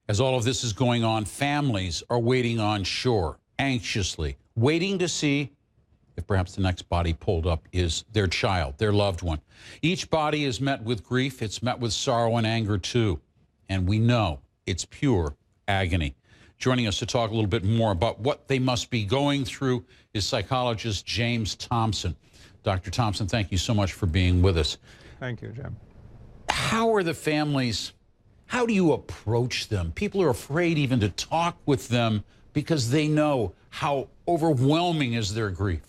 As all of this is going on, families are waiting on shore, anxiously, waiting to see if perhaps the next body pulled up is their child, their loved one. Each body is met with grief. It's met with sorrow and anger, too. And we know it's pure agony. Joining us to talk a little bit more about what they must be going through is psychologist James Thompson. Dr. Thompson, thank you so much for being with us. Thank you, Jim. How are the families, how do you approach them? People are afraid even to talk with them because they know how overwhelming is their grief.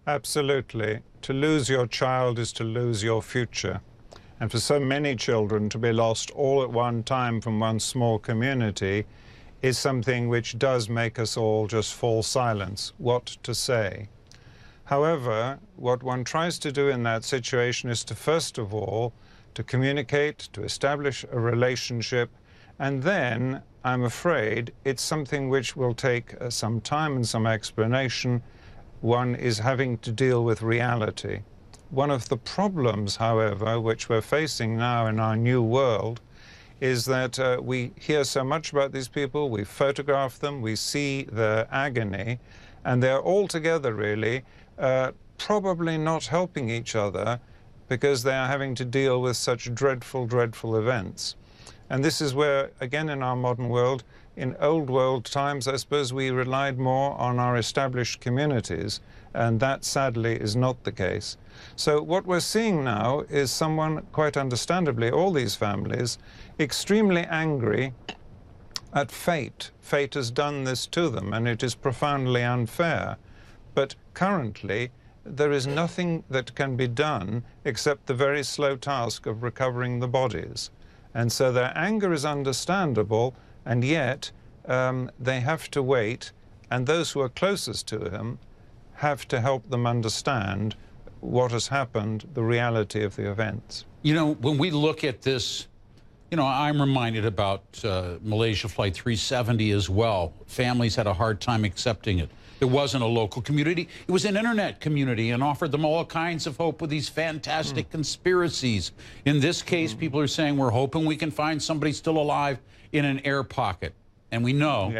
Absolutely. To lose your child is to lose your future. And for so many children to be lost all at one time from one small community is something which does make us all just fall silent. What to say? However, what one tries to do in that situation is to, first of all, to communicate, to establish a relationship, and then, I'm afraid, it's something which will take some time and some explanation. One is having to deal with reality. One of the problems, however, which we're facing now in our new world is that we hear so much about these people, we photograph them, we see their agony, and they're all together really probably not helping each other because they are having to deal with such dreadful, dreadful events. And this is where, again, in our modern world, in old world times, I suppose we relied more on our established communities, and that sadly is not the case. So what we're seeing now is someone, quite understandably, all these families, extremely angry at fate. Fate has done this to them, and it is profoundly unfair. But currently, there is nothing that can be done except the very slow task of recovering the bodies. And so their anger is understandable, and yet they have to wait, and those who are closest to him have to help them understand what has happened, the reality of the events. You know, when we look at this, you know, I'm reminded about Malaysia Flight 370 as well. Families had a hard time accepting it. There wasn't a local community. It was an internet community and offered them all kinds of hope with these fantastic conspiracies. In this case, people are saying we're hoping we can find somebody still alive in an air pocket. And we know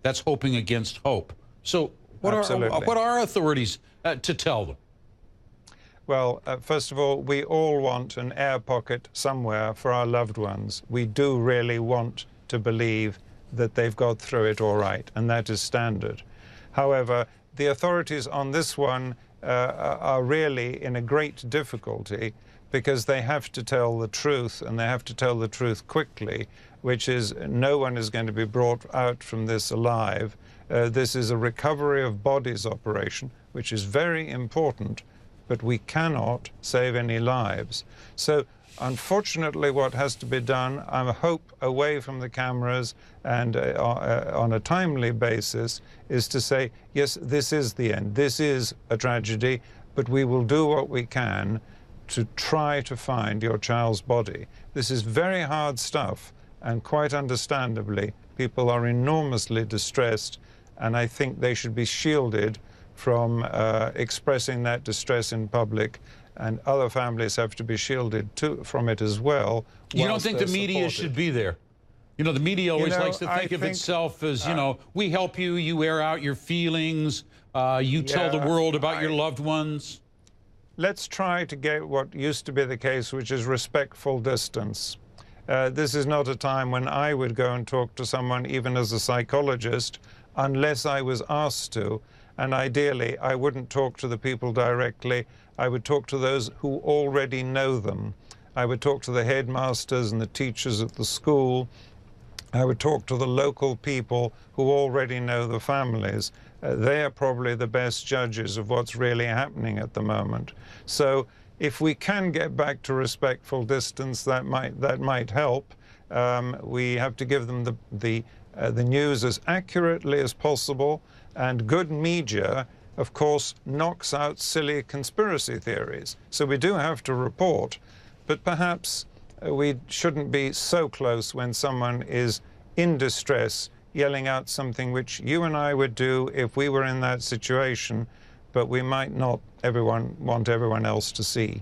that's hoping against hope. So what are authorities to tell them? Well, first of all, we all want an air pocket somewhere for our loved ones. We do really want to believe that they've got through it all right, and that is standard. However, the authorities on this one are really in a great difficulty because they have to tell the truth, and they have to tell the truth quickly, which is no one is going to be brought out from this alive. This is a recovery of bodies operation, which is very important, but we cannot save any lives. So unfortunately, what has to be done, I hope, away from the cameras and on a timely basis, is to say, yes, this is the end. This is a tragedy, but we will do what we can to try to find your child's body. This is very hard stuff, and quite understandably, people are enormously distressed, and I think they should be shielded from expressing that distress in public, and other families have to be shielded from it as well. You don't think the media should be there? You know, the media always likes to think of itself as, you know, we help you, you air out your feelings, you tell the world about your loved ones. Let's try to get what used to be the case, which is respectful distance. This is not a time when I would go and talk to someone, even as a psychologist, unless I was asked to. And ideally, I wouldn't talk to the people directly. I would talk to those who already know them. I would talk to the headmasters and the teachers at the school. I would talk to the local people who already know the families. They are probably the best judges of what's really happening at the moment. So if we can get back to respectful distance, that might help. We have to give them the news as accurately as possible, and good media, of course, knocks out silly conspiracy theories. So we do have to report, but perhaps we shouldn't be so close when someone is in distress, yelling out something which you and I would do if we were in that situation, but we might not want everyone else to see.